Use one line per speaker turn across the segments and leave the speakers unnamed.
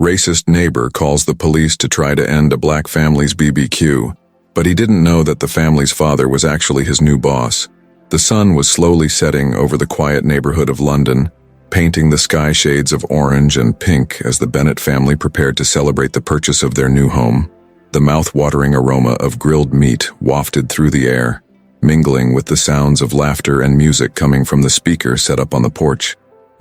Racist neighbor calls the police to try to end a black family's BBQ, but he didn't know that the family's father was actually his new boss. The sun was slowly setting over the quiet neighborhood of London, painting the sky shades of orange and pink as the Bennett family prepared to celebrate the purchase of their new home. The mouth-watering aroma of grilled meat wafted through the air, mingling with the sounds of laughter and music coming from the speaker set up on the porch.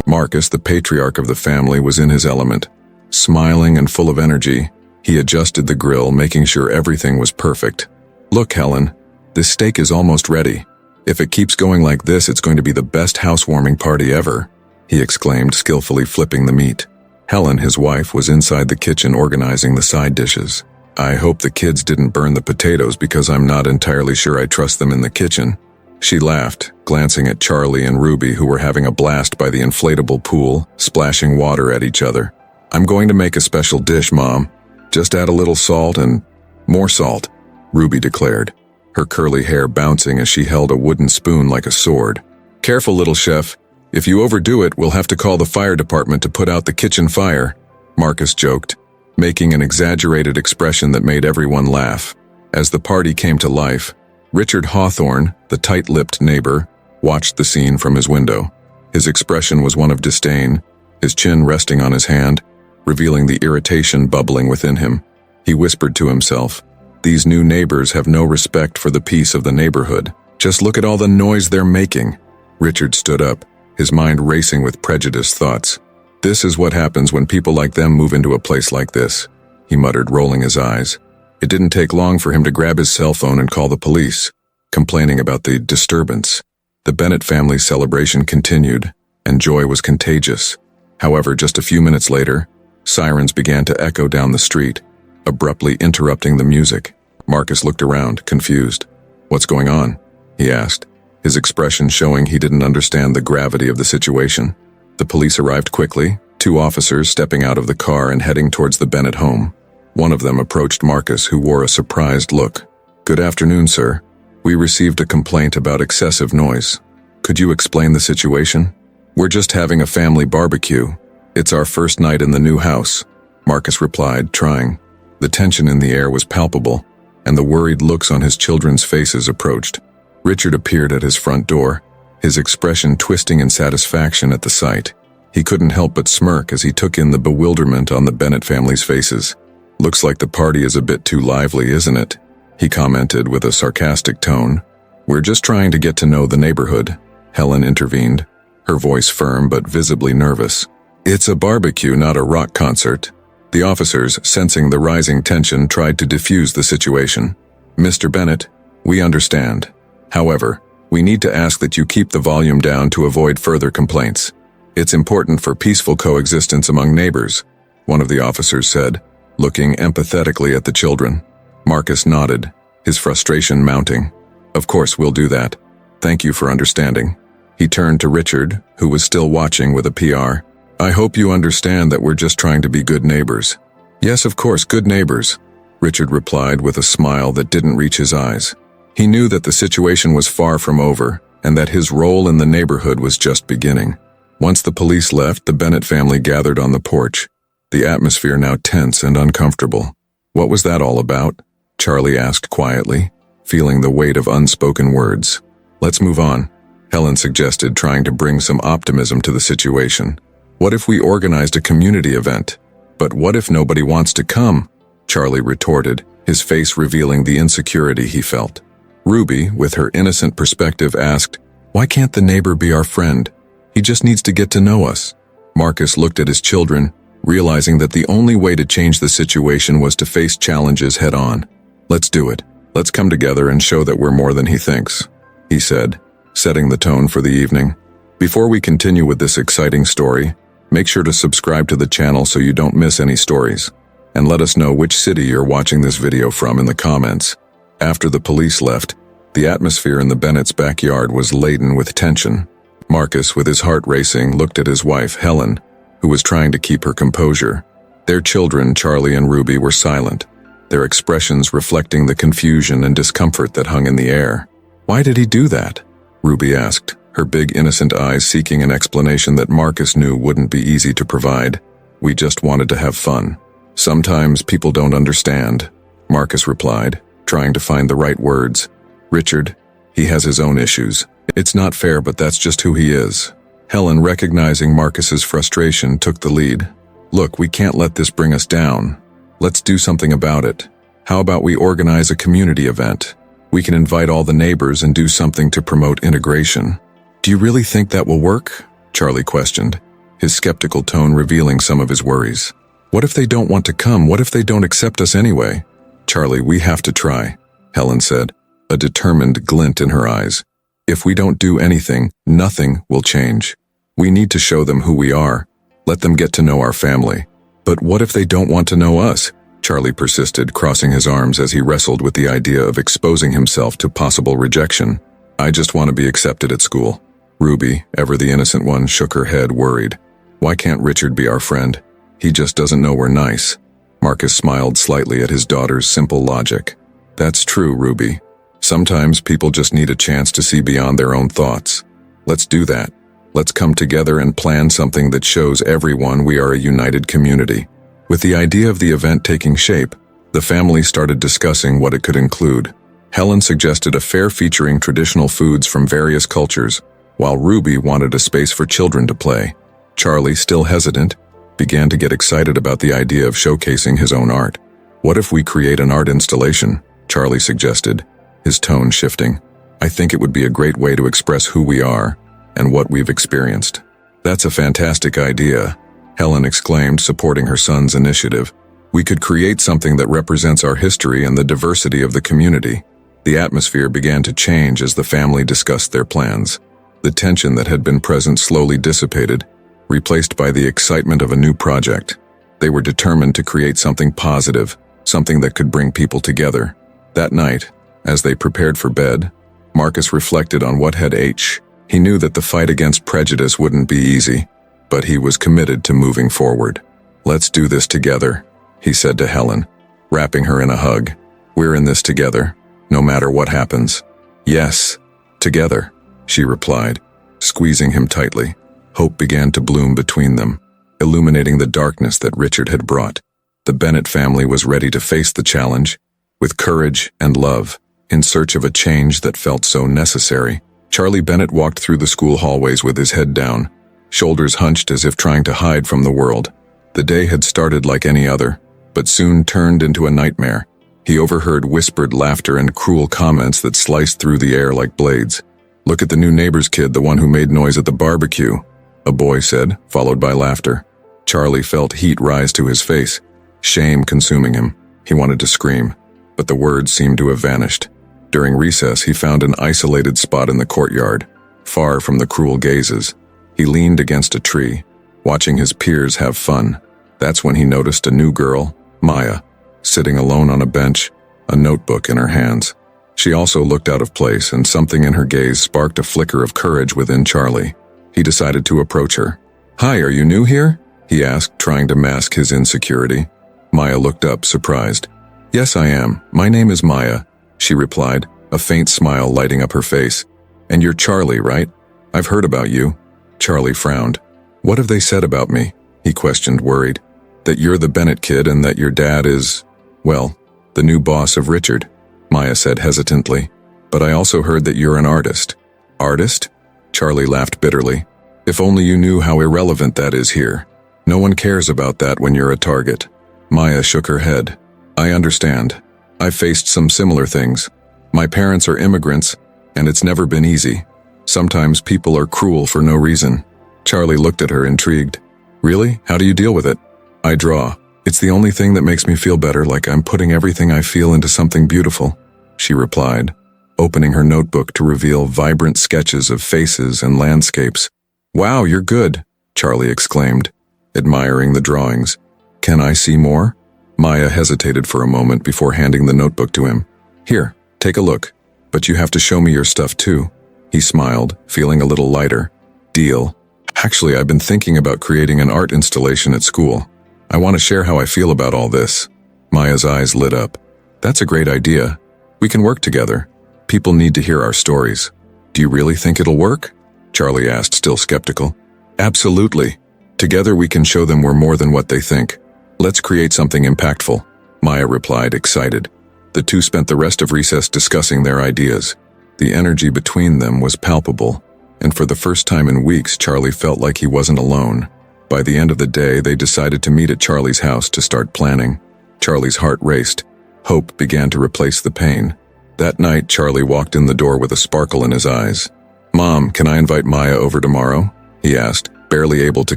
Marcus, the patriarch of the family, was in his element. Smiling and full of energy, he adjusted the grill, making sure everything was perfect. "Look, Helen, this steak is almost ready. If it keeps going like this, it's going to be the best housewarming party ever," he exclaimed, skillfully flipping the meat. Helen, his wife, was inside the kitchen organizing the side dishes. "I hope the kids didn't burn the potatoes because I'm not entirely sure I trust them in the kitchen." She laughed, glancing at Charlie and Ruby, who were having a blast by the inflatable pool, splashing water at each other. "I'm going to make a special dish, Mom. Just add a little salt and more salt," Ruby declared, her curly hair bouncing as she held a wooden spoon like a sword. "Careful, little chef. If you overdo it, we'll have to call the fire department to put out the kitchen fire," Marcus joked, making an exaggerated expression that made everyone laugh. As the party came to life, Richard Hawthorne, the tight-lipped neighbor, watched the scene from his window. His expression was one of disdain, his chin resting on his hand, revealing the irritation bubbling within him. He whispered to himself, "These new neighbors have no respect for the peace of the neighborhood. Just look at all the noise they're making." Richard stood up, his mind racing with prejudiced thoughts. "This is what happens when people like them move into a place like this," he muttered, rolling his eyes. It didn't take long for him to grab his cell phone and call the police, complaining about the disturbance. The Bennett family's celebration continued, and joy was contagious. However, just a few minutes later, sirens began to echo down the street, abruptly interrupting the music. Marcus looked around, confused. "What's going on?" he asked, his expression showing he didn't understand the gravity of the situation. The police arrived quickly, 2 officers stepping out of the car and heading towards the Bennett home. One of them approached Marcus, who wore a surprised look. "Good afternoon, sir. We received a complaint about excessive noise. Could you explain the situation?" "We're just having a family barbecue. It's our first night in the new house," Marcus replied, trying. The tension in the air was palpable, and the worried looks on his children's faces approached. Richard appeared at his front door, his expression twisting in satisfaction at the sight. He couldn't help but smirk as he took in the bewilderment on the Bennett family's faces. "Looks like the party is a bit too lively, isn't it?" he commented with a sarcastic tone. "We're just trying to get to know the neighborhood," Helen intervened, her voice firm but visibly nervous. "It's a barbecue, not a rock concert." The officers, sensing the rising tension, tried to defuse the situation. "Mr. Bennett, we understand. However, we need to ask that you keep the volume down to avoid further complaints. It's important for peaceful coexistence among neighbors," one of the officers said, looking empathetically at the children. Marcus nodded, his frustration mounting. "Of course, we'll do that. Thank you for understanding." He turned to Richard, who was still watching with a PR. "I hope you understand that we're just trying to be good neighbors." "Yes, of course, good neighbors," Richard replied with a smile that didn't reach his eyes. He knew that the situation was far from over, and that his role in the neighborhood was just beginning. Once the police left, the Bennett family gathered on the porch, the atmosphere now tense and uncomfortable. "What was that all about?" Charlie asked quietly, feeling the weight of unspoken words. "Let's move on," Helen suggested, trying to bring some optimism to the situation. "What if we organized a community event?" "But what if nobody wants to come?" Charlie retorted, his face revealing the insecurity he felt. Ruby, with her innocent perspective, asked, "Why can't the neighbor be our friend? He just needs to get to know us." Marcus looked at his children, realizing that the only way to change the situation was to face challenges head on. "Let's do it. Let's come together and show that we're more than he thinks," he said, setting the tone for the evening. Before we continue with this exciting story, make sure to subscribe to the channel so you don't miss any stories, and let us know which city you're watching this video from in the comments. After the police left, the atmosphere in the Bennett's backyard was laden with tension. Marcus, with his heart racing, looked at his wife, Helen, who was trying to keep her composure. Their children, Charlie and Ruby, were silent, their expressions reflecting the confusion and discomfort that hung in the air. "Why did he do that?" Ruby asked, her big innocent eyes seeking an explanation that Marcus knew wouldn't be easy to provide. We just wanted to have fun. Sometimes people don't understand, Marcus replied, trying to find the right words. Richard, he has his own issues. It's not fair, but that's just who he is. Helen, recognizing Marcus's frustration, took the lead. Look, we can't let this bring us down. Let's do something about it. How about we organize a community event? We can invite all the neighbors and do something to promote integration. Do you really think that will work? Charlie questioned, his skeptical tone revealing some of his worries. What if they don't want to come? What if they don't accept us anyway? Charlie, we have to try, Helen said, a determined glint in her eyes. If we don't do anything, nothing will change. We need to show them who we are. Let them get to know our family. But what if they don't want to know us? Charlie persisted, crossing his arms as he wrestled with the idea of exposing himself to possible rejection. I just want to be accepted at school. Ruby, ever the innocent one, shook her head, worried. Why can't Richard be our friend? He just doesn't know we're nice. Marcus smiled slightly at his daughter's simple logic. That's true, Ruby. Sometimes people just need a chance to see beyond their own thoughts. Let's do that. Let's come together and plan something that shows everyone we are a united community. With the idea of the event taking shape, the family started discussing what it could include. Helen suggested a fair featuring traditional foods from various cultures, while Ruby wanted a space for children to play. Charlie, still hesitant, began to get excited about the idea of showcasing his own art. What if we create an art installation? Charlie suggested, his tone shifting. I think it would be a great way to express who we are and what we've experienced. That's a fantastic idea, Helen exclaimed, supporting her son's initiative. We could create something that represents our history and the diversity of the community. The atmosphere began to change as the family discussed their plans. The tension that had been present slowly dissipated, replaced by the excitement of a new project. They were determined to create something positive, something that could bring people together. That night, as they prepared for bed, Marcus reflected on what had H. He knew that the fight against prejudice wouldn't be easy, but he was committed to moving forward. Let's do this together, he said to Helen, wrapping her in a hug. We're in this together, no matter what happens. Yes, together, she replied, squeezing him tightly. Hope began to bloom between them, illuminating the darkness that Richard had brought. The Bennett family was ready to face the challenge, with courage and love, in search of a change that felt so necessary. Charlie Bennett walked through the school hallways with his head down, shoulders hunched as if trying to hide from the world. The day had started like any other, but soon turned into a nightmare. He overheard whispered laughter and cruel comments that sliced through the air like blades. Look at the new neighbor's kid, the one who made noise at the barbecue, a boy said, followed by laughter. Charlie felt heat rise to his face, shame consuming him. He wanted to scream, but the words seemed to have vanished. During recess, he found an isolated spot in the courtyard, far from the cruel gazes. He leaned against a tree, watching his peers have fun. That's when he noticed a new girl, Maya, sitting alone on a bench, a notebook in her hands. She also looked out of place, and something in her gaze sparked a flicker of courage within Charlie. He decided to approach her. Hi, are you new here? He asked, trying to mask his insecurity. Maya looked up, surprised. Yes, I am. My name is Maya, she replied, a faint smile lighting up her face. And you're Charlie, right? I've heard about you. Charlie frowned. What have they said about me? He questioned, worried. That you're the Bennett kid and that your dad is, well, the new boss of Richard, Maya said hesitantly. But I also heard that you're an artist. Artist? Charlie laughed bitterly. If only you knew how irrelevant that is here. No one cares about that when you're a target. Maya shook her head. I understand. I've faced some similar things. My parents are immigrants, and it's never been easy. Sometimes people are cruel for no reason. Charlie looked at her, intrigued. Really? How do you deal with it? I draw. It's the only thing that makes me feel better, like I'm putting everything I feel into something beautiful, she replied, opening her notebook to reveal vibrant sketches of faces and landscapes. Wow, you're good, Charlie exclaimed, admiring the drawings. Can I see more? Maya hesitated for a moment before handing the notebook to him. Here, take a look, but you have to show me your stuff too. He smiled, feeling a little lighter. Deal. Actually, I've been thinking about creating an art installation at school. I want to share how I feel about all this. Maya's eyes lit up. That's a great idea. We can work together. People need to hear our stories. Do you really think it'll work? Charlie asked, still skeptical. Absolutely. Together we can show them we're more than what they think. Let's create something impactful, Maya replied, excited. The two spent the rest of recess discussing their ideas. The energy between them was palpable, and for the first time in weeks, Charlie felt like he wasn't alone. By the end of the day, they decided to meet at Charlie's house to start planning. Charlie's heart raced. Hope began to replace the pain. That night, Charlie walked in the door with a sparkle in his eyes. "Mom, can I invite Maya over tomorrow?" he asked, barely able to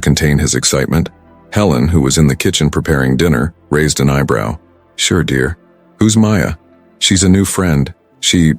contain his excitement. Helen, who was in the kitchen preparing dinner, raised an eyebrow. "Sure, dear. Who's Maya?" "She's a new friend. She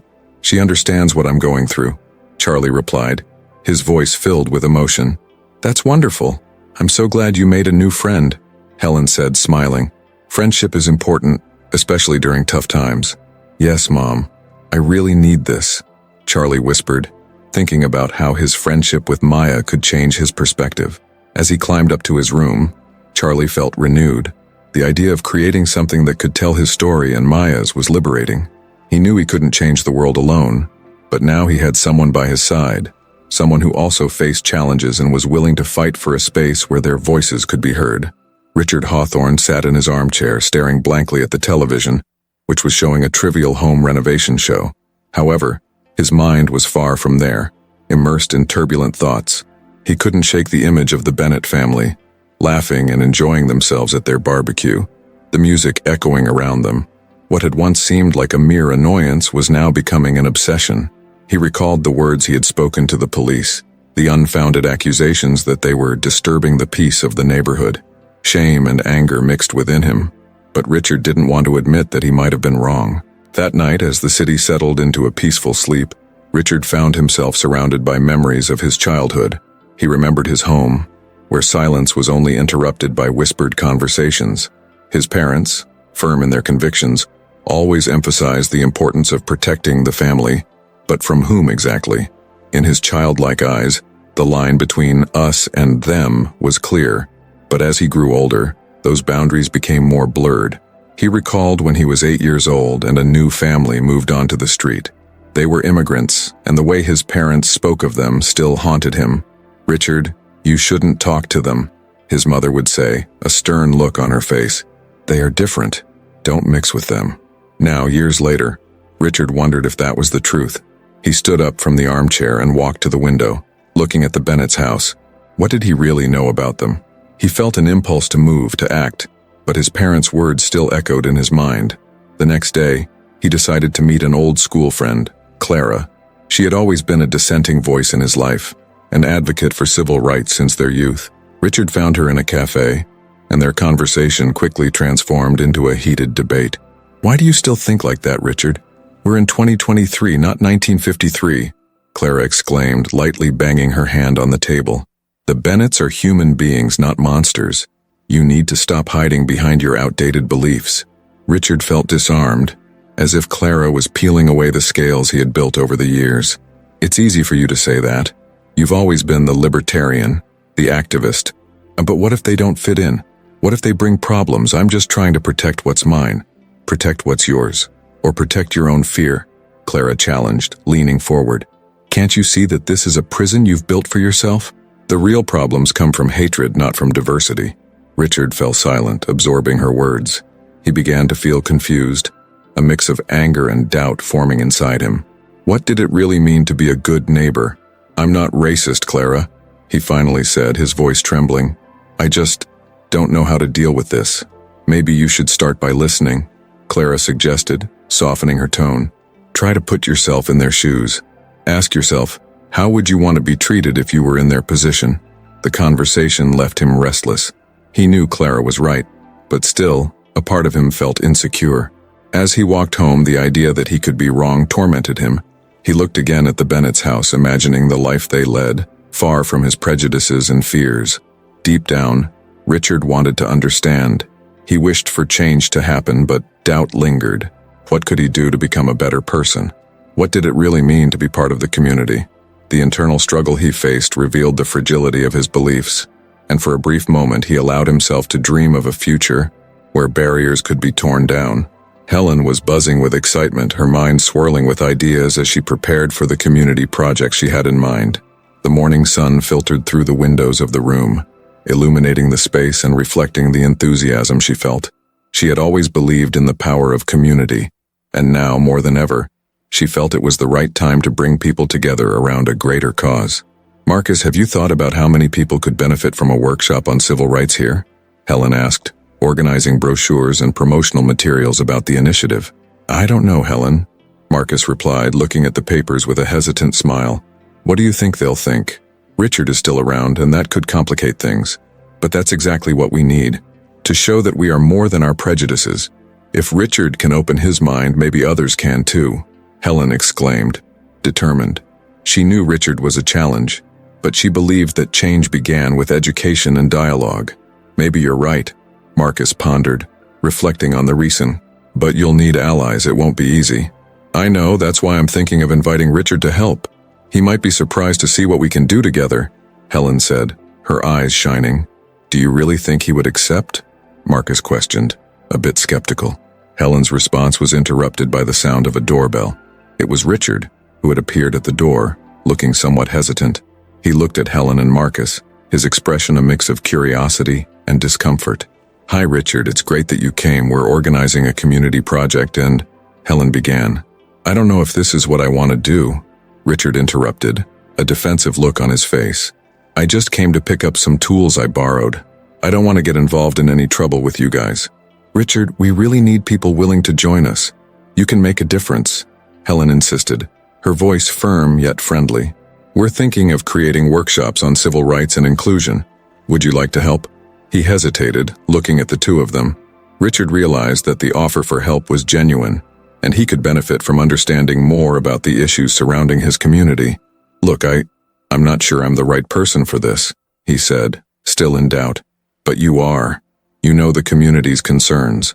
understands what I'm going through," Charlie replied, his voice filled with emotion. "That's wonderful. I'm so glad you made a new friend," Helen said, smiling. "Friendship is important, especially during tough times." "Yes, Mom. I really need this," Charlie whispered, thinking about how his friendship with Maya could change his perspective. As he climbed up to his room, Charlie felt renewed. The idea of creating something that could tell his story and Maya's was liberating. He knew he couldn't change the world alone, but now he had someone by his side, someone who also faced challenges and was willing to fight for a space where their voices could be heard. Richard Hawthorne sat in his armchair, staring blankly at the television, which was showing a trivial home renovation show. However, his mind was far from there, immersed in turbulent thoughts. He couldn't shake the image of the Bennett family, laughing and enjoying themselves at their barbecue, the music echoing around them. What had once seemed like a mere annoyance was now becoming an obsession. He recalled the words he had spoken to the police, the unfounded accusations that they were disturbing the peace of the neighborhood. Shame and anger mixed within him, but Richard didn't want to admit that he might have been wrong. That night, as the city settled into a peaceful sleep, Richard found himself surrounded by memories of his childhood. He remembered his home, where silence was only interrupted by whispered conversations. His parents, firm in their convictions, always emphasized the importance of protecting the family, but from whom exactly? In his childlike eyes, the line between us and them was clear, but as he grew older, those boundaries became more blurred. He recalled when he was 8 years old and a new family moved onto the street. They were immigrants, and the way his parents spoke of them still haunted him. "Richard, you shouldn't talk to them," his mother would say, a stern look on her face. "They are different. Don't mix with them." Now, years later, Richard wondered if that was the truth. He stood up from the armchair and walked to the window, looking at the Bennett's house. What did he really know about them? He felt an impulse to move, to act, but his parents' words still echoed in his mind. The next day, he decided to meet an old school friend, Clara. She had always been a dissenting voice in his life, an advocate for civil rights since their youth. Richard found her in a cafe, and their conversation quickly transformed into a heated debate. "Why do you still think like that, Richard? We're in 2023, not 1953, Clara exclaimed, lightly banging her hand on the table. "The Bennetts are human beings, not monsters. You need to stop hiding behind your outdated beliefs." Richard felt disarmed, as if Clara was peeling away the scales he had built over the years. "It's easy for you to say that. You've always been the libertarian, the activist. But what if they don't fit in? What if they bring problems? I'm just trying to protect what's mine. Protect what's yours. Or protect your own fear," Clara challenged, leaning forward. "Can't you see that this is a prison you've built for yourself? The real problems come from hatred, not from diversity." Richard fell silent, absorbing her words. He began to feel confused, a mix of anger and doubt forming inside him. What did it really mean to be a good neighbor? "I'm not racist, Clara," he finally said, his voice trembling. "I just don't know how to deal with this. Maybe you should start by listening," Clara suggested, softening her tone. "Try to put yourself in their shoes. Ask yourself, how would you want to be treated if you were in their position?" The conversation left him restless. He knew Clara was right, but still, a part of him felt insecure. As he walked home, the idea that he could be wrong tormented him. He looked again at the Bennett's house, imagining the life they led, far from his prejudices and fears. Deep down, Richard wanted to understand. He wished for change to happen, but doubt lingered. What could he do to become a better person? What did it really mean to be part of the community? The internal struggle he faced revealed the fragility of his beliefs, and for a brief moment he allowed himself to dream of a future where barriers could be torn down. Helen was buzzing with excitement, her mind swirling with ideas as she prepared for the community project she had in mind. The morning sun filtered through the windows of the room, illuminating the space and reflecting the enthusiasm she felt. She had always believed in the power of community, and now, more than ever, she felt it was the right time to bring people together around a greater cause. "Marcus, have you thought about how many people could benefit from a workshop on civil rights here?" Helen asked, organizing brochures and promotional materials about the initiative. "I don't know, Helen," Marcus replied, looking at the papers with a hesitant smile. "What do you think they'll think? Richard is still around, and that could complicate things. But that's exactly what we need, to show that we are more than our prejudices. If Richard can open his mind, maybe others can too," Helen exclaimed, determined. She knew Richard was a challenge, but she believed that change began with education and dialogue. "Maybe you're right," Marcus pondered, reflecting on the reason. "But you'll need allies, it won't be easy." "I know, that's why I'm thinking of inviting Richard to help. He might be surprised to see what we can do together," Helen said, her eyes shining. "Do you really think he would accept?" Marcus questioned, a bit skeptical. Helen's response was interrupted by the sound of a doorbell. It was Richard, who had appeared at the door, looking somewhat hesitant. He looked at Helen and Marcus, his expression a mix of curiosity and discomfort. "Hi Richard, it's great that you came. We're organizing a community project and—" Helen began. "I don't know if this is what I want to do," Richard interrupted, a defensive look on his face. "I just came to pick up some tools I borrowed. I don't want to get involved in any trouble with you guys." "Richard, we really need people willing to join us. You can make a difference," Helen insisted, her voice firm yet friendly. "We're thinking of creating workshops on civil rights and inclusion. Would you like to help?" He hesitated, looking at the two of them. Richard realized that the offer for help was genuine, and he could benefit from understanding more about the issues surrounding his community. "Look, I'm not sure I'm the right person for this," he said, still in doubt. "But you are. You know the community's concerns.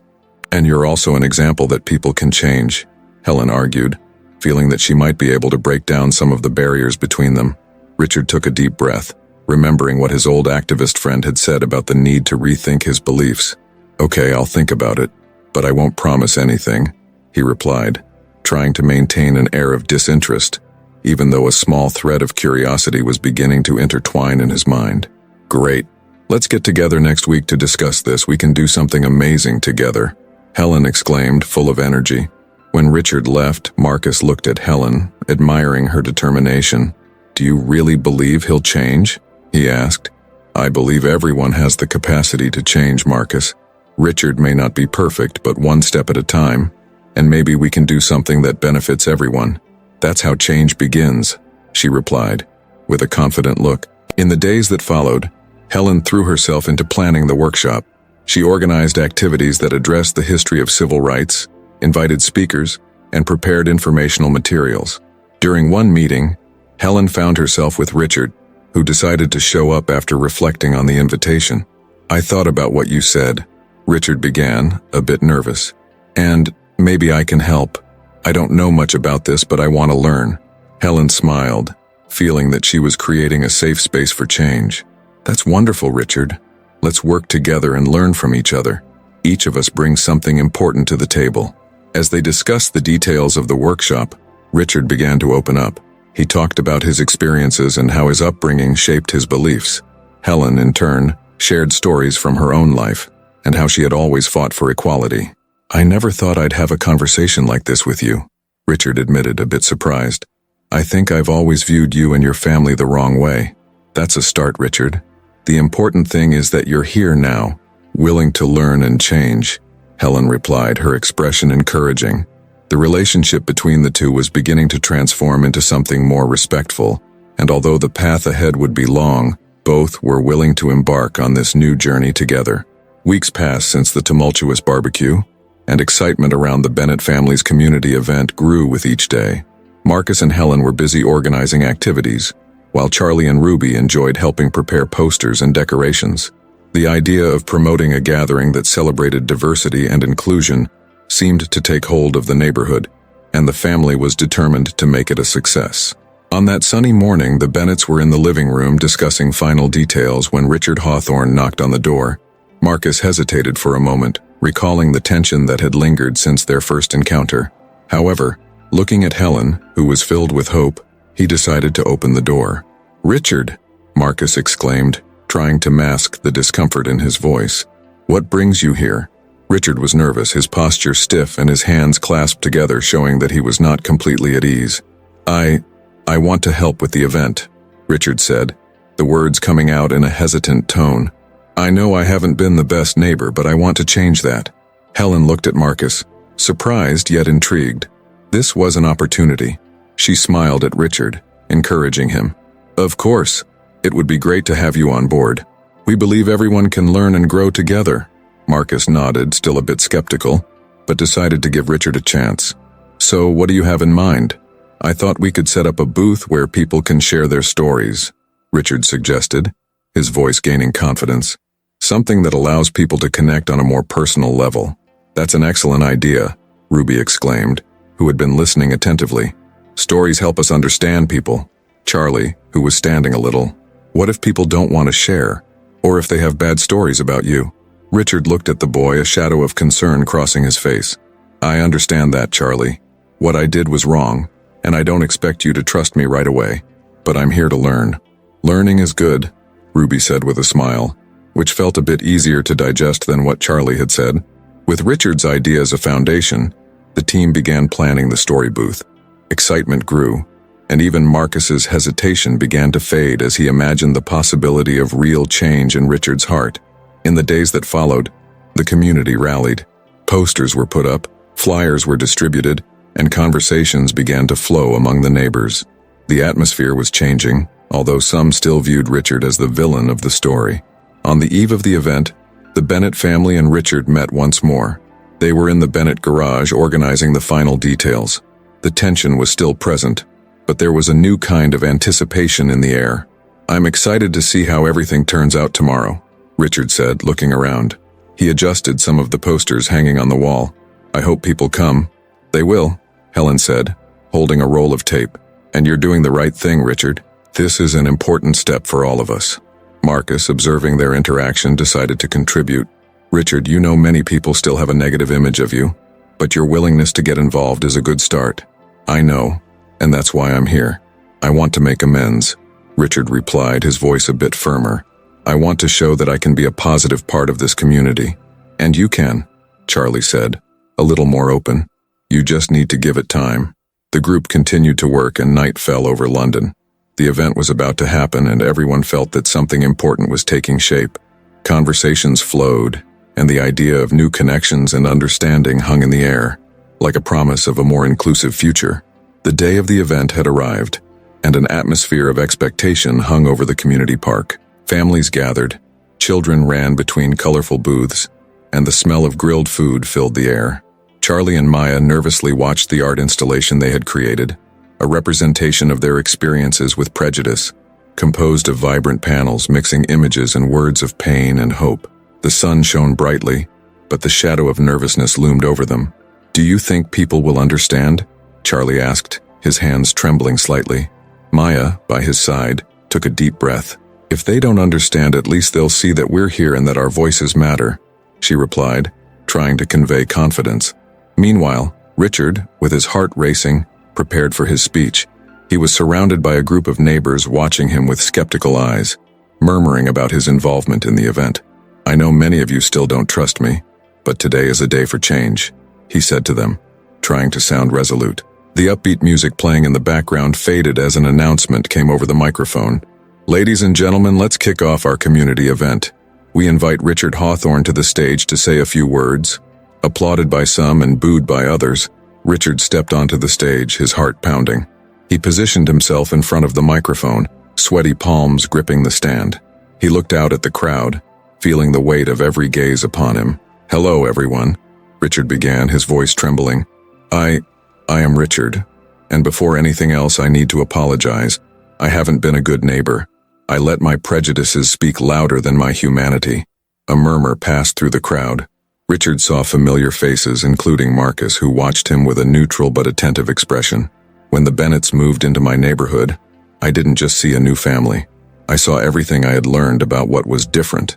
And you're also an example that people can change," Helen argued, feeling that she might be able to break down some of the barriers between them. Richard took a deep breath, remembering what his old activist friend had said about the need to rethink his beliefs. "Okay, I'll think about it, but I won't promise anything," he replied, trying to maintain an air of disinterest, even though a small thread of curiosity was beginning to intertwine in his mind. "Great. Let's get together next week to discuss this. We can do something amazing together," Helen exclaimed, full of energy. When Richard left, Marcus looked at Helen, admiring her determination. "Do you really believe he'll change?" he asked. "I believe everyone has the capacity to change, Marcus. Richard may not be perfect, but one step at a time, and maybe we can do something that benefits everyone. That's how change begins," she replied, with a confident look. In the days that followed, Helen threw herself into planning the workshop. She organized activities that addressed the history of civil rights, invited speakers, and prepared informational materials. During one meeting, Helen found herself with Richard, who decided to show up after reflecting on the invitation. "I thought about what you said," Richard began, a bit nervous. "And maybe I can help. I don't know much about this, but I want to learn." Helen smiled, feeling that she was creating a safe space for change. "That's wonderful, Richard. Let's work together and learn from each other. Each of us brings something important to the table." As they discussed the details of the workshop, Richard began to open up. He talked about his experiences and how his upbringing shaped his beliefs. Helen, in turn, shared stories from her own life and how she had always fought for equality. "I never thought I'd have a conversation like this with you," Richard admitted, a bit surprised. "I think I've always viewed you and your family the wrong way." "That's a start, Richard. The important thing is that you're here now, willing to learn and change," Helen replied, her expression encouraging. The relationship between the two was beginning to transform into something more respectful, and although the path ahead would be long, both were willing to embark on this new journey together. Weeks passed since the tumultuous barbecue, and excitement around the Bennett family's community event grew with each day. Marcus and Helen were busy organizing activities, while Charlie and Ruby enjoyed helping prepare posters and decorations. The idea of promoting a gathering that celebrated diversity and inclusion seemed to take hold of the neighborhood, and the family was determined to make it a success. On that sunny morning, the Bennetts were in the living room discussing final details when Richard Hawthorne knocked on the door. Marcus hesitated for a moment, recalling the tension that had lingered since their first encounter. However, looking at Helen, who was filled with hope, he decided to open the door. "Richard!" Marcus exclaimed, trying to mask the discomfort in his voice. "What brings you here?" Richard was nervous, his posture stiff and his hands clasped together, showing that he was not completely at ease. I want to help with the event," Richard said, the words coming out in a hesitant tone. "I know I haven't been the best neighbor, but I want to change that." Helen looked at Marcus, surprised yet intrigued. This was an opportunity. She smiled at Richard, encouraging him. "Of course. It would be great to have you on board. We believe everyone can learn and grow together." Marcus nodded, still a bit skeptical, but decided to give Richard a chance. "So what do you have in mind?" "I thought we could set up a booth where people can share their stories," Richard suggested, his voice gaining confidence. "Something that allows people to connect on a more personal level." "That's an excellent idea," Ruby exclaimed, who had been listening attentively. "Stories help us understand people." Charlie, who was standing a little. "What if people don't want to share? Or if they have bad stories about you?" Richard looked at the boy, a shadow of concern crossing his face. "I understand that, Charlie. What I did was wrong, and I don't expect you to trust me right away. But I'm here to learn." "Learning is good," Ruby said with a smile, which felt a bit easier to digest than what Charlie had said. With Richard's idea as a foundation, the team began planning the story booth. Excitement grew, and even Marcus's hesitation began to fade as he imagined the possibility of real change in Richard's heart. In the days that followed, the community rallied. Posters were put up, flyers were distributed, and conversations began to flow among the neighbors. The atmosphere was changing, although some still viewed Richard as the villain of the story. On the eve of the event, the Bennett family and Richard met once more. They were in the Bennett garage organizing the final details. The tension was still present, but there was a new kind of anticipation in the air. "I'm excited to see how everything turns out tomorrow," Richard said, looking around. He adjusted some of the posters hanging on the wall. "I hope people come." "They will," Helen said, holding a roll of tape. "And you're doing the right thing, Richard. This is an important step for all of us." Marcus, observing their interaction, decided to contribute. "Richard, you know many people still have a negative image of you, but your willingness to get involved is a good start." "I know, and that's why I'm here. I want to make amends," Richard replied, his voice a bit firmer. "I want to show that I can be a positive part of this community." "And you can," Charlie said, a little more open. "You just need to give it time." The group continued to work and night fell over London. The event was about to happen and everyone felt that something important was taking shape. Conversations flowed, and the idea of new connections and understanding hung in the air, like a promise of a more inclusive future. The day of the event had arrived, and an atmosphere of expectation hung over the community park. Families gathered, children ran between colorful booths, and the smell of grilled food filled the air. Charlie and Maya nervously watched the art installation they had created, a representation of their experiences with prejudice, composed of vibrant panels mixing images and words of pain and hope. The sun shone brightly, but the shadow of nervousness loomed over them. "Do you think people will understand?" Charlie asked, his hands trembling slightly. Maya, by his side, took a deep breath. "If they don't understand, at least they'll see that we're here and that our voices matter," she replied, trying to convey confidence. Meanwhile, Richard, with his heart racing, prepared for his speech. He was surrounded by a group of neighbors watching him with skeptical eyes, murmuring about his involvement in the event. "I know many of you still don't trust me, but today is a day for change," he said to them, trying to sound resolute. The upbeat music playing in the background faded as an announcement came over the microphone. "Ladies and gentlemen, let's kick off our community event. We invite Richard Hawthorne to the stage to say a few words." Applauded by some and booed by others, Richard stepped onto the stage, his heart pounding. He positioned himself in front of the microphone, sweaty palms gripping the stand. He looked out at the crowd, feeling the weight of every gaze upon him. "Hello, everyone," Richard began, his voice trembling. I am Richard, and before anything else I need to apologize. I haven't been a good neighbor. I let my prejudices speak louder than my humanity." A murmur passed through the crowd. Richard saw familiar faces, including Marcus, who watched him with a neutral but attentive expression. "When the Bennetts moved into my neighborhood, I didn't just see a new family. I saw everything I had learned about what was different.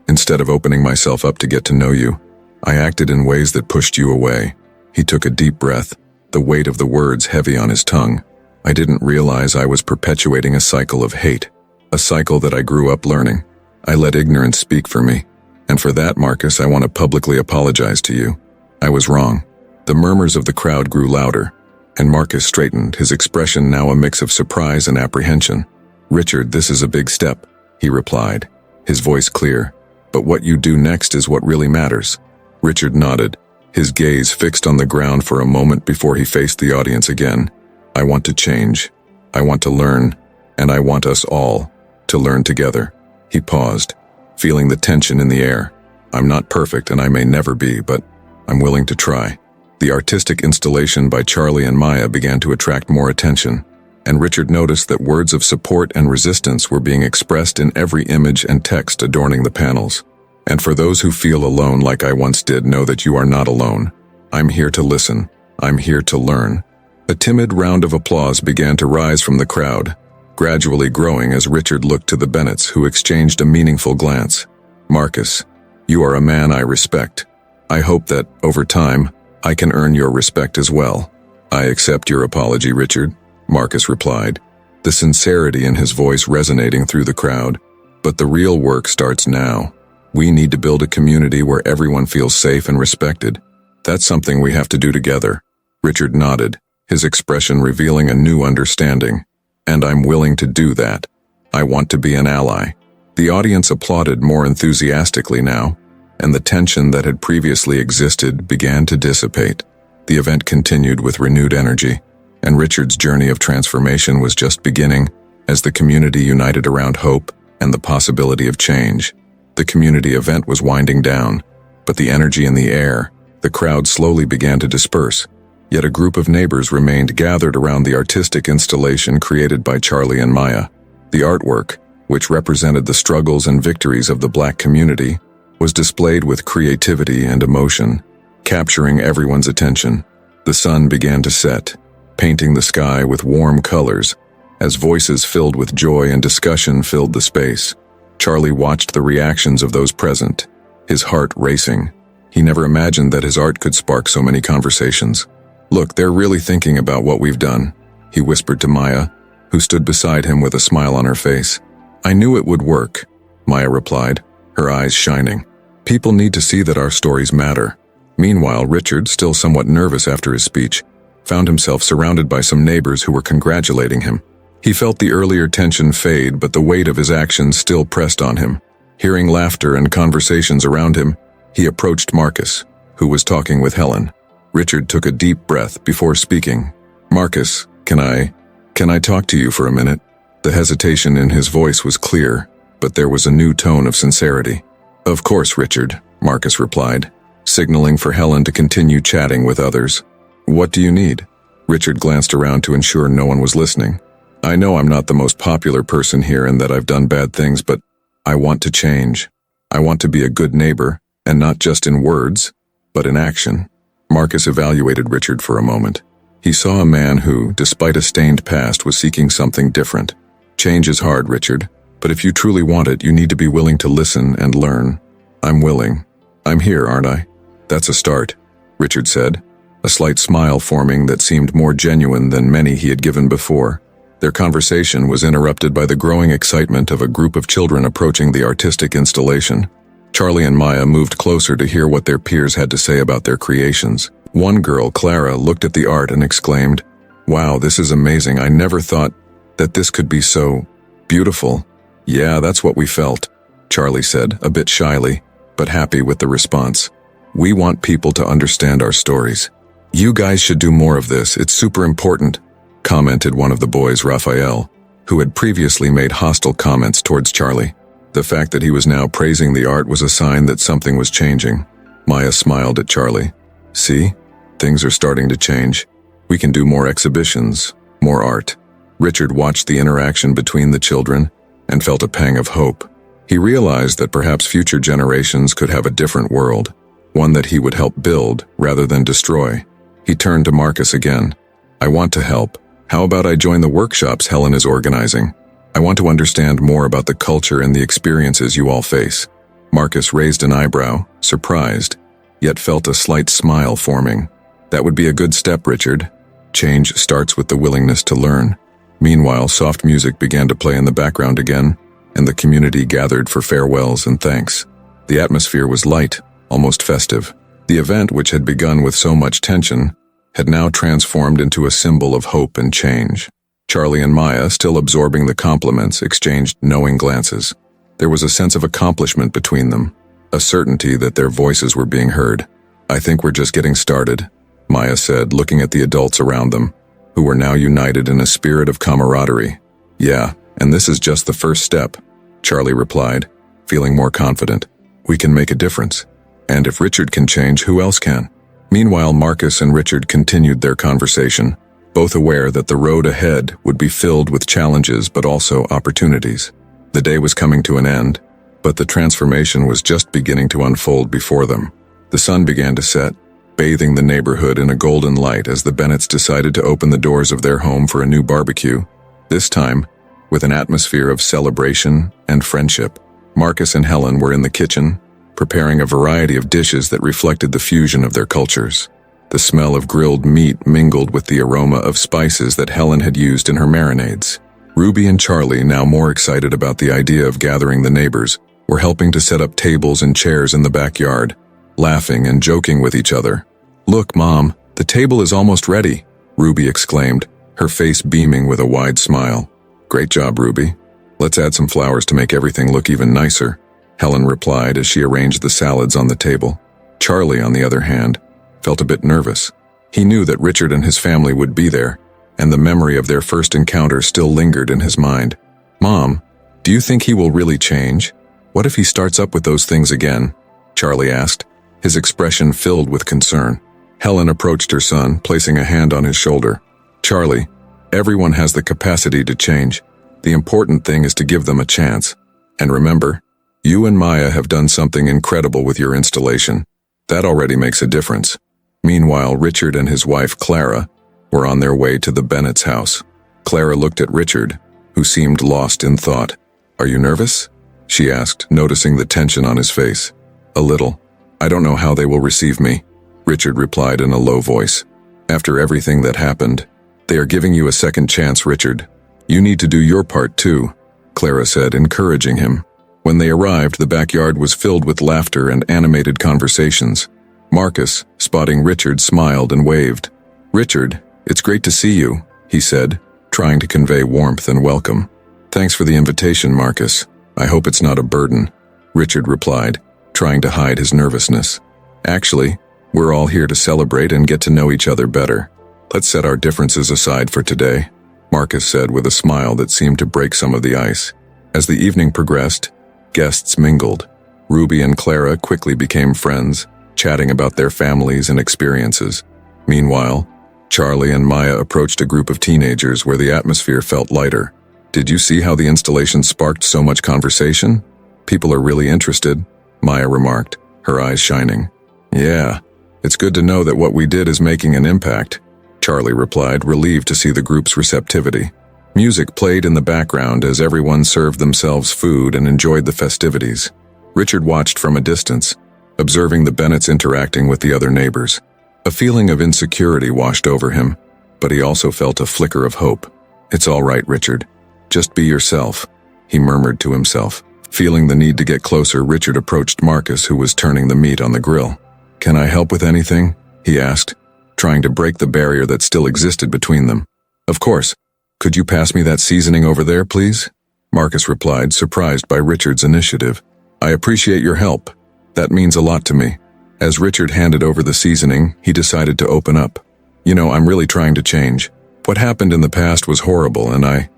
Instead of opening myself up to get to know you, I acted in ways that pushed you away." He took a deep breath, the weight of the words heavy on his tongue. "I didn't realize I was perpetuating a cycle of hate. A cycle that I grew up learning. I let ignorance speak for me. And for that, Marcus, I want to publicly apologize to you. I was wrong. The murmurs of the crowd grew louder, and Marcus straightened, his expression now a mix of surprise and apprehension. Richard, this is a big step, he replied, his voice clear. But what you do next is what really matters. Richard nodded, his gaze fixed on the ground for a moment before he faced the audience again. I want to change. I want to learn. And I want us all to learn together. He paused, feeling the tension in the air. I'm not perfect and I may never be, but I'm willing to try. The artistic installation by Charlie and Maya began to attract more attention, and Richard noticed that words of support and resistance were being expressed in every image and text adorning the panels. And for those who feel alone like I once did, know that you are not alone. I'm here to listen. I'm here to learn. A timid round of applause began to rise from the crowd, gradually growing as Richard looked to the Bennetts, who exchanged a meaningful glance. Marcus, you are a man I respect. I hope that, over time, I can earn your respect as well. I accept your apology, Richard, Marcus replied, the sincerity in his voice resonating through the crowd. But the real work starts now. We need to build a community where everyone feels safe and respected. That's something we have to do together. Richard nodded, his expression revealing a new understanding. And I'm willing to do that. I want to be an ally. The audience applauded more enthusiastically now, and the tension that had previously existed began to dissipate. The event continued with renewed energy, and Richard's journey of transformation was just beginning as the community united around hope and the possibility of change. The community event was winding down, but the energy in the air, the crowd slowly began to disperse. Yet a group of neighbors remained gathered around the artistic installation created by Charlie and Maya. The artwork, which represented the struggles and victories of the Black community, was displayed with creativity and emotion, capturing everyone's attention. The sun began to set, painting the sky with warm colors, as voices filled with joy and discussion filled the space. Charlie watched the reactions of those present, his heart racing. He never imagined that his art could spark so many conversations. Look, they're really thinking about what we've done, he whispered to Maya, who stood beside him with a smile on her face. I knew it would work, Maya replied, her eyes shining. People need to see that our stories matter. Meanwhile, Richard, still somewhat nervous after his speech, found himself surrounded by some neighbors who were congratulating him. He felt the earlier tension fade, but the weight of his actions still pressed on him. Hearing laughter and conversations around him, he approached Marcus, who was talking with Helen. Richard took a deep breath before speaking. Marcus, can I talk to you for a minute? The hesitation in his voice was clear, but there was a new tone of sincerity. Of course, Richard, Marcus replied, signaling for Helen to continue chatting with others. What do you need? Richard glanced around to ensure no one was listening. I know I'm not the most popular person here and that I've done bad things, but I want to change. I want to be a good neighbor, and not just in words, but in action. Marcus evaluated Richard for a moment. He saw a man who, despite a stained past, was seeking something different. Change is hard, Richard, but if you truly want it, you need to be willing to listen and learn. I'm willing. I'm here, aren't I? That's a start, Richard said, a slight smile forming that seemed more genuine than many he had given before. Their conversation was interrupted by the growing excitement of a group of children approaching the artistic installation. Charlie and Maya moved closer to hear what their peers had to say about their creations. One girl, Clara, looked at the art and exclaimed, "Wow, this is amazing. I never thought that this could be so beautiful." "Yeah, that's what we felt," Charlie said, a bit shyly, but happy with the response. "We want people to understand our stories. You guys should do more of this. It's super important," commented one of the boys, Raphael, who had previously made hostile comments towards Charlie. The fact that he was now praising the art was a sign that something was changing. Maya smiled at Charlie. "See? Things are starting to change. We can do more exhibitions, more art." Richard watched the interaction between the children and felt a pang of hope. He realized that perhaps future generations could have a different world, one that he would help build rather than destroy. He turned to Marcus again. "I want to help. How about I join the workshops Helen is organizing? I want to understand more about the culture and the experiences you all face." Marcus raised an eyebrow, surprised, yet felt a slight smile forming. "That would be a good step, Richard. Change starts with the willingness to learn." Meanwhile, soft music began to play in the background again, and the community gathered for farewells and thanks. The atmosphere was light, almost festive. The event, which had begun with so much tension, had now transformed into a symbol of hope and change. Charlie and Maya, still absorbing the compliments, exchanged knowing glances. There was a sense of accomplishment between them, a certainty that their voices were being heard. "I think we're just getting started," Maya said, looking at the adults around them, who were now united in a spirit of camaraderie. "Yeah, and this is just the first step," Charlie replied, feeling more confident. "We can make a difference. And if Richard can change, who else can?" Meanwhile, Marcus and Richard continued their conversation, both aware that the road ahead would be filled with challenges but also opportunities. The day was coming to an end, but the transformation was just beginning to unfold before them. The sun began to set, bathing the neighborhood in a golden light as the Bennetts decided to open the doors of their home for a new barbecue, this time with an atmosphere of celebration and friendship. Marcus and Helen were in the kitchen, preparing a variety of dishes that reflected the fusion of their cultures. The smell of grilled meat mingled with the aroma of spices that Helen had used in her marinades. Ruby and Charlie, now more excited about the idea of gathering the neighbors, were helping to set up tables and chairs in the backyard, laughing and joking with each other. "Look, Mom, the table is almost ready," Ruby exclaimed, her face beaming with a wide smile. "Great job, Ruby. Let's add some flowers to make everything look even nicer," Helen replied as she arranged the salads on the table. Charlie, on the other hand, felt a bit nervous. He knew that Richard and his family would be there, and the memory of their first encounter still lingered in his mind. "Mom, do you think he will really change? What if he starts up with those things again?" Charlie asked, his expression filled with concern. Helen approached her son, placing a hand on his shoulder. "Charlie, everyone has the capacity to change. The important thing is to give them a chance. And remember, you and Maya have done something incredible with your installation. That already makes a difference." Meanwhile, Richard and his wife, Clara, were on their way to the Bennett's house. Clara looked at Richard, who seemed lost in thought. "Are you nervous?" she asked, noticing the tension on his face. "A little. I don't know how they will receive me," Richard replied in a low voice. "After everything that happened, they are giving you a second chance, Richard. You need to do your part too," Clara said, encouraging him. When they arrived, the backyard was filled with laughter and animated conversations. Marcus, spotting Richard, smiled and waved. "Richard, it's great to see you," he said, trying to convey warmth and welcome. "Thanks for the invitation, Marcus. I hope it's not a burden," Richard replied, trying to hide his nervousness. "Actually, we're all here to celebrate and get to know each other better. Let's set our differences aside for today," Marcus said with a smile that seemed to break some of the ice. As the evening progressed, guests mingled. Ruby and Clara quickly became friends, chatting about their families and experiences. Meanwhile, Charlie and Maya approached a group of teenagers where the atmosphere felt lighter. "Did you see how the installation sparked so much conversation? People are really interested," Maya remarked, her eyes shining. "Yeah, it's good to know that what we did is making an impact," Charlie replied, relieved to see the group's receptivity. Music played in the background as everyone served themselves food and enjoyed the festivities. Richard watched from a distance, observing the Bennetts interacting with the other neighbors. A feeling of insecurity washed over him, but he also felt a flicker of hope. "It's all right, Richard. Just be yourself," he murmured to himself. Feeling the need to get closer, Richard approached Marcus, who was turning the meat on the grill. "Can I help with anything?" he asked, trying to break the barrier that still existed between them. "Of course. Could you pass me that seasoning over there, please?" Marcus replied, surprised by Richard's initiative. "I appreciate your help. That means a lot to me." As Richard handed over the seasoning, he decided to open up. "You know, I'm really trying to change. What happened in the past was horrible, and I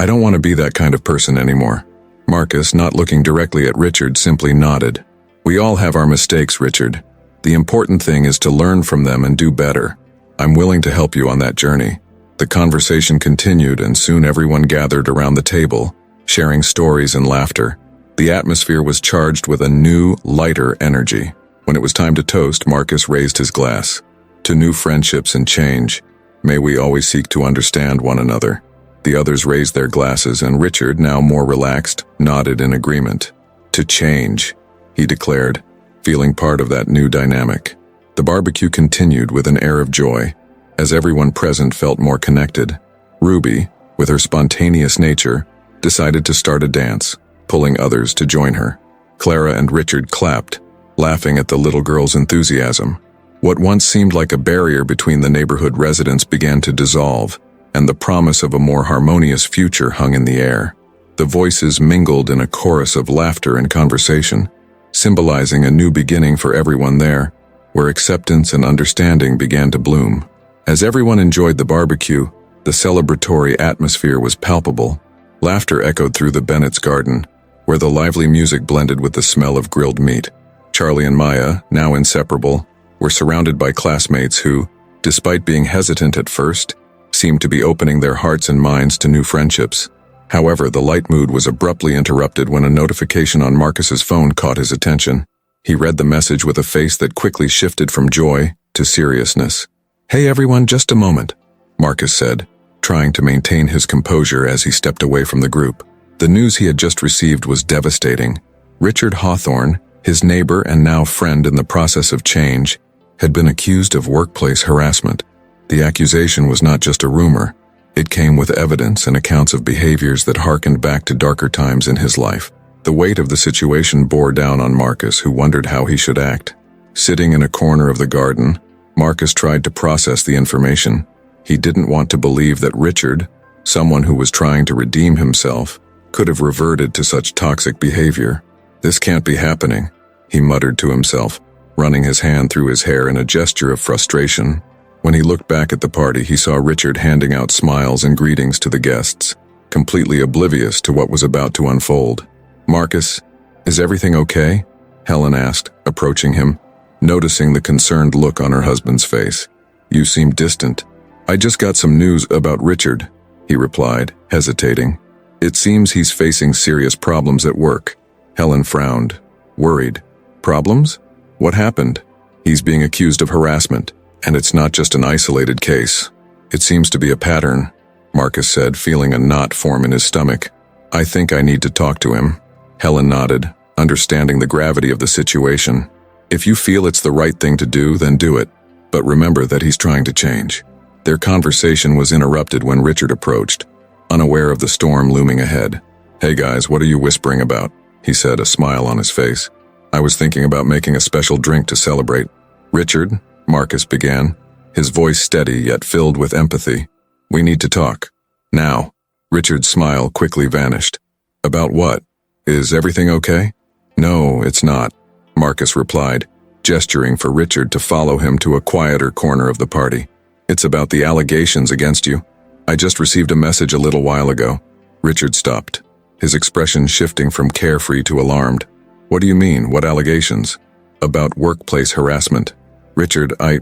don't want to be that kind of person anymore." Marcus, not looking directly at Richard, simply nodded. "We all have our mistakes, Richard. The important thing is to learn from them and do better. I'm willing to help you on that journey." The conversation continued, and soon everyone gathered around the table, sharing stories and laughter. The atmosphere was charged with a new, lighter energy. When it was time to toast, Marcus raised his glass. "To new friendships and change, may we always seek to understand one another." The others raised their glasses, and Richard, now more relaxed, nodded in agreement. "To change," he declared, feeling part of that new dynamic. The barbecue continued with an air of joy, as everyone present felt more connected. Ruby, with her spontaneous nature, decided to start a dance. pulling others to join her. Clara and Richard clapped, laughing at the little girl's enthusiasm. What once seemed like a barrier between the neighborhood residents began to dissolve, and the promise of a more harmonious future hung in the air. The voices mingled in a chorus of laughter and conversation, symbolizing a new beginning for everyone there, where acceptance and understanding began to bloom. As everyone enjoyed the barbecue, the celebratory atmosphere was palpable. Laughter echoed through the Bennett's garden, where the lively music blended with the smell of grilled meat. Charlie and Maya, now inseparable, were surrounded by classmates who, despite being hesitant at first, seemed to be opening their hearts and minds to new friendships. However, the light mood was abruptly interrupted when a notification on Marcus's phone caught his attention. He read the message with a face that quickly shifted from joy to seriousness. "Hey everyone, just a moment," Marcus said, trying to maintain his composure as he stepped away from the group. The news he had just received was devastating. Richard Hawthorne, his neighbor and now friend in the process of change, had been accused of workplace harassment. The accusation was not just a rumor. It came with evidence and accounts of behaviors that harkened back to darker times in his life. The weight of the situation bore down on Marcus, who wondered how he should act. Sitting in a corner of the garden, Marcus tried to process the information. He didn't want to believe that Richard, someone who was trying to redeem himself, could have reverted to such toxic behavior. "This can't be happening," he muttered to himself, running his hand through his hair in a gesture of frustration. When he looked back at the party, he saw Richard handing out smiles and greetings to the guests, completely oblivious to what was about to unfold. "Marcus, is everything okay?" Helen asked, approaching him, noticing the concerned look on her husband's face. "You seem distant." "I just got some news about Richard," he replied, hesitating. "It seems he's facing serious problems at work." Helen frowned, worried. "Problems? What happened?" "He's being accused of harassment. And it's not just an isolated case. It seems to be a pattern," Marcus said, feeling a knot form in his stomach. "I think I need to talk to him." Helen nodded, understanding the gravity of the situation. "If you feel it's the right thing to do, then do it. But remember that he's trying to change." Their conversation was interrupted when Richard approached, unaware of the storm looming ahead. "Hey guys, what are you whispering about?" he said, a smile on his face. "I was thinking about making a special drink to celebrate." "Richard," Marcus began, his voice steady yet filled with empathy. "We need to talk. Now." Richard's smile quickly vanished. "About what? Is everything okay?" "No, it's not," Marcus replied, gesturing for Richard to follow him to a quieter corner of the party. "It's about the allegations against you. I just received a message a little while ago." Richard stopped, his expression shifting from carefree to alarmed. "What do you mean? What allegations?" "About workplace harassment." "Richard, I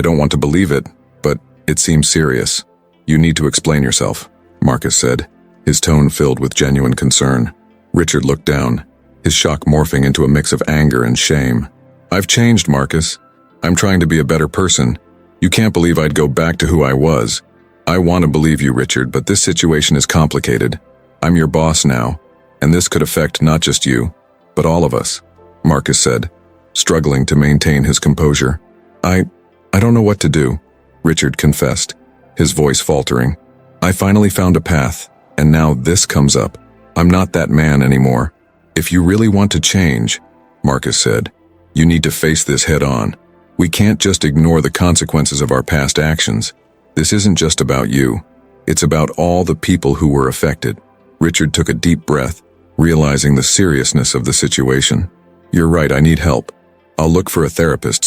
don't want to believe it, but it seems serious. You need to explain yourself," Marcus said, his tone filled with genuine concern. Richard looked down, his shock morphing into a mix of anger and shame. "I've changed, Marcus. I'm trying to be a better person. You can't believe I'd go back to who I was. I want to believe you, Richard, but this situation is complicated. I'm your boss now, and this could affect not just you, but all of us," Marcus said, struggling to maintain his composure. I don't know what to do," Richard confessed, his voice faltering. "I finally found a path, and now this comes up. I'm not that man anymore. If you really want to change," Marcus said, "you need to face this head on. We can't just ignore the consequences of our past actions. This isn't just about you. It's about all the people who were affected." Richard took a deep breath, realizing the seriousness of the situation. "You're right, I need help. I'll look for a therapist,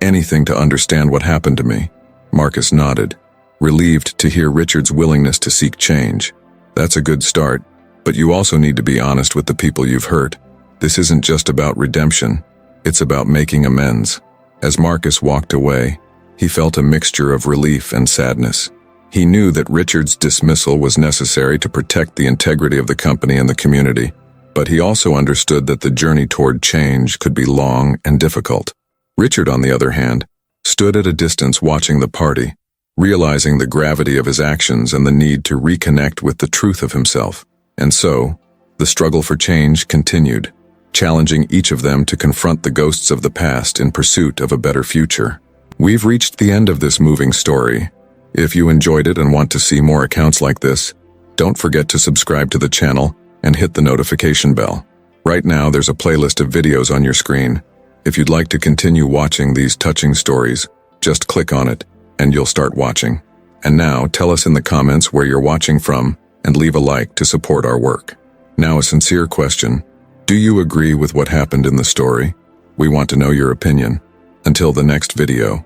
anything to understand what happened to me." Marcus nodded, relieved to hear Richard's willingness to seek change. "That's a good start, but you also need to be honest with the people you've hurt. This isn't just about redemption, it's about making amends." As Marcus walked away, he felt a mixture of relief and sadness. He knew that Richard's dismissal was necessary to protect the integrity of the company and the community, but he also understood that the journey toward change could be long and difficult. Richard, on the other hand, stood at a distance watching the party, realizing the gravity of his actions and the need to reconnect with the truth of himself. And so, the struggle for change continued, challenging each of them to confront the ghosts of the past in pursuit of a better future. We've reached the end of this moving story. If you enjoyed it and want to see more accounts like this, don't forget to subscribe to the channel and hit the notification bell. Right now, there's a playlist of videos on your screen. If you'd like to continue watching these touching stories, just click on it, and you'll start watching. And now, tell us in the comments where you're watching from, and leave a like to support our work. Now, a sincere question. Do you agree with what happened in the story? We want to know your opinion. Until the next video,